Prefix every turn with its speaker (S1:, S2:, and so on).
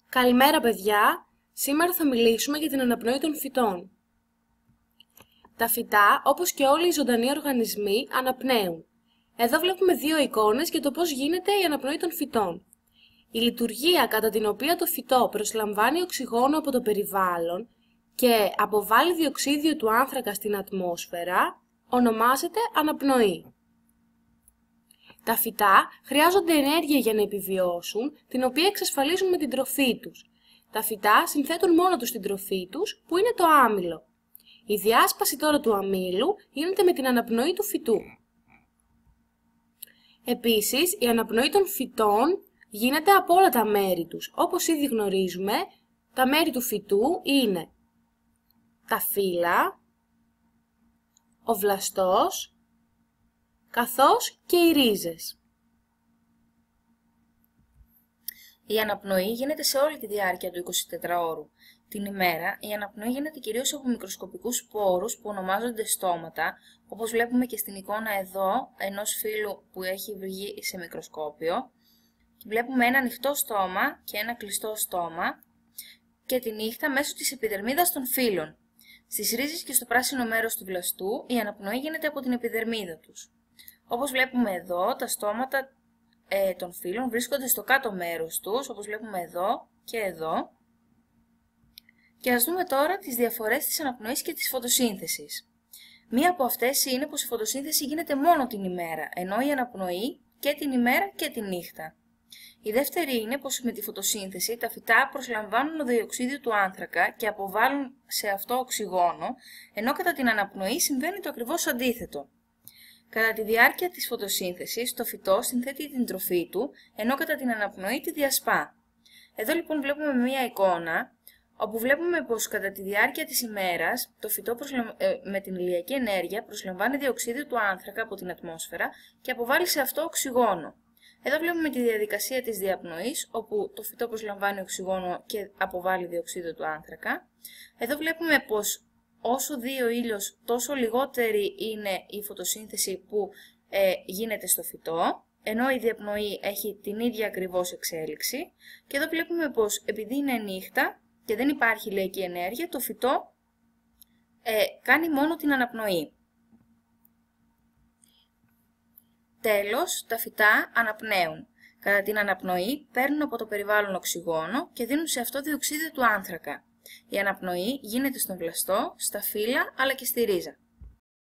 S1: Καλημέρα παιδιά! Σήμερα θα μιλήσουμε για την αναπνοή των φυτών. Τα φυτά, όπως και όλοι οι ζωντανοί οργανισμοί, αναπνέουν. Εδώ βλέπουμε δύο εικόνες για το πώς γίνεται η αναπνοή των φυτών. Η λειτουργία κατά την οποία το φυτό προσλαμβάνει οξυγόνο από το περιβάλλον και αποβάλλει διοξείδιο του άνθρακα στην ατμόσφαιρα ονομάζεται αναπνοή. Τα φυτά χρειάζονται ενέργεια για να επιβιώσουν, την οποία εξασφαλίζουν με την τροφή τους. Τα φυτά συνθέτουν μόνα τους την τροφή τους, που είναι το άμυλο. Η διάσπαση τώρα του αμύλου γίνεται με την αναπνοή του φυτού. Επίσης, η αναπνοή των φυτών γίνεται από όλα τα μέρη τους. Όπως ήδη γνωρίζουμε, τα μέρη του φυτού είναι τα φύλλα, ο βλαστός, καθώς και οι ρίζες.
S2: Η αναπνοή γίνεται σε όλη τη διάρκεια του 24ωρου. Την ημέρα, η αναπνοή γίνεται κυρίως από μικροσκοπικούς σπόρους που ονομάζονται στόματα, όπως βλέπουμε και στην εικόνα εδώ ενός φύλλου που έχει βγει σε μικροσκόπιο. Βλέπουμε ένα ανοιχτό στόμα και ένα κλειστό στόμα και τη νύχτα μέσω της επιδερμίδας των φύλλων. Στις ρίζες και στο πράσινο μέρος του βλαστού, η αναπνοή γίνεται από την επιδερμίδα τους. Όπως βλέπουμε εδώ, τα στόματα των φύλλων βρίσκονται στο κάτω μέρος τους, όπως βλέπουμε εδώ και εδώ. Και ας δούμε τώρα τις διαφορές της αναπνοής και της φωτοσύνθεσης. Μία από αυτές είναι πως η φωτοσύνθεση γίνεται μόνο την ημέρα, ενώ η αναπνοή και την ημέρα και τη νύχτα. Η δεύτερη είναι πως με τη φωτοσύνθεση τα φυτά προσλαμβάνουν διοξείδιο του άνθρακα και αποβάλλουν σε αυτό οξυγόνο, ενώ κατά την αναπνοή συμβαίνει το ακριβώς αντίθετο. Κατά τη διάρκεια της φωτοσύνθεσης, το φυτό συνθέτει την τροφή του, ενώ κατά την αναπνοή τη διασπά. Εδώ λοιπόν βλέπουμε μία εικόνα, όπου βλέπουμε πως κατά τη διάρκεια της ημέρας, το φυτό με την ηλιακή ενέργεια προσλαμβάνει διοξείδιο του άνθρακα από την ατμόσφαιρα και αποβάλλει σε αυτό οξυγόνο. Εδώ βλέπουμε τη διαδικασία της διαπνοής, όπου το φυτό προσλαμβάνει οξυγόνο και αποβάλλει διοξείδιο του άνθρακα. Εδώ βλέπουμε πως όσο δει ο ήλιος, τόσο λιγότερη είναι η φωτοσύνθεση που γίνεται στο φυτό, ενώ η διαπνοή έχει την ίδια ακριβώς εξέλιξη. Και εδώ βλέπουμε πως επειδή είναι νύχτα και δεν υπάρχει ηλιακή ενέργεια, το φυτό κάνει μόνο την αναπνοή. Τέλος, τα φυτά αναπνέουν. Κατά την αναπνοή παίρνουν από το περιβάλλον οξυγόνο και δίνουν σε αυτό διοξείδιο του άνθρακα. Η αναπνοή γίνεται στον βλαστό, στα φύλλα αλλά και στη ρίζα.